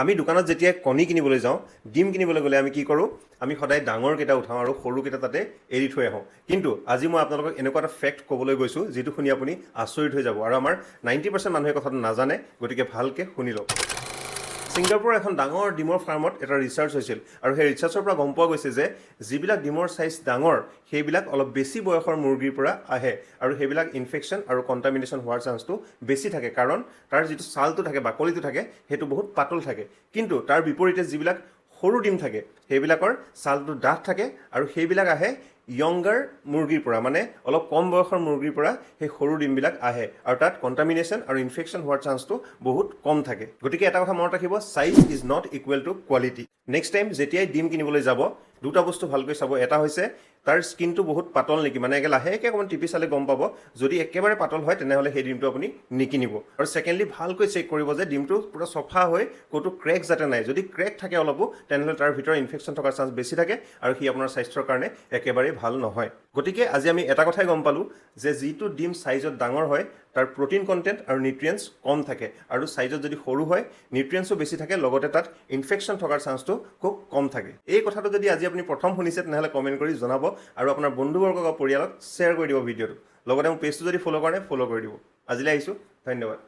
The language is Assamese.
আমি দোকানত যেতিয়া কণী কিনিবলৈ যাওঁ, ডিম কিনিবলৈ গ'লে আমি কি কৰোঁ? আমি সদায় ডাঙৰকেইটা উঠাওঁ আৰু সৰুকেইটা তাতে এৰি থৈ আহোঁ। কিন্তু আজি মই আপোনালোকক এনেকুৱা এটা ফেক্ট ক'বলৈ গৈছোঁ, যিটো শুনি আপুনি আচৰিত হৈ যাব। আৰু আমাৰ 90% মানুহে কথাটো নাজানে, গতিকে ভালকৈ শুনি লওক। ছিংগাপুৰৰ এখন ডাঙৰ ডিমৰ ফাৰ্মত এটা ৰিচাৰ্চ হৈছিল আৰু সেই ৰিচাৰ্চৰ পৰা গম পোৱা গৈছে যে যিবিলাক ডিমৰ চাইজ ডাঙৰ সেইবিলাক অলপ বেছি বয়সৰ মুৰ্গীৰ পৰা আহে আৰু সেইবিলাক ইনফেকশ্যন আৰু কণ্টামিনেশ্যন হোৱাৰ চান্সটো বেছি থাকে, কাৰণ তাৰ যিটো ছালটো থাকে, বাকলিটো থাকে, সেইটো বহুত পাতল থাকে। কিন্তু তাৰ বিপৰীতে যিবিলাক সৰু ডিম থাকে সেইবিলাকৰ ছালটো ডাঠ থাকে আৰু সেইবিলাক আহে য়ংগাৰ মুৰ্গীৰ পৰা, মানে অলপ কম বয়সৰ মুৰ্গীৰ পৰা সেই সৰু ডিমবিলাক আহে আৰু তাত কণ্টামিনেশ্যন আৰু ইনফেকশ্যন হোৱাৰ চান্সটো বহুত কম থাকে। গতিকে এটা কথা মনত ৰাখিব, size is not equal to quality. Next time যেতিয়াই ডিম কিনিবলৈ যাব, দুটা বস্তু ভালকৈ চাব। এটা হৈছে তাৰ স্কিনটো বহুত পাতল নেকি, মানে লাহেকৈ অকণমান টিপি চালে গম পাব। যদি একেবাৰে পাতল হয় তেনেহ'লে সেই ডিমটো আপুনি নিকিনিব। আৰু ছেকেণ্ডলি ভালকৈ চেক কৰিব যে ডিমটো পূৰা চফা হৈ ক'তো ক্ৰেক যাতে নাই। যদি ক্ৰেক থাকে অলপো, তেনেহ'লে তাৰ ভিতৰত ইনফেকশ্যন থকাৰ চান্স বেছি থাকে আৰু সি আপোনাৰ স্বাস্থ্যৰ কাৰণে একেবাৰেই ভাল নহয়। গতিকে আজি আমি এটা কথাই গম পালোঁ যে যিটো ডিম চাইজত ডাঙৰ হয় তাৰ প্ৰটিন কণ্টেণ্ট আৰু নিউট্ৰিয়েণ্টছ কম থাকে, আৰু চাইজত যদি সৰু হয় নিউট্ৰিয়েণ্টছো বেছি থাকে, লগতে তাত ইনফেকশ্যন থকাৰ চান্সটো খুব কম থাকে। এই কথাটো যদি আজি আপুনি প্ৰথম শুনিছে তেনেহ'লে কমেণ্ট কৰি জনাব আৰু আপোনাৰ বন্ধুবৰ্গ বা পৰিয়ালক শ্বেয়াৰ কৰি দিব ভিডিঅ'টো। লগতে মোৰ পেজটো যদি ফ'ল' কৰে ফ'ল' কৰি দিব। আজিলৈ আহিছোঁ, ধন্যবাদ।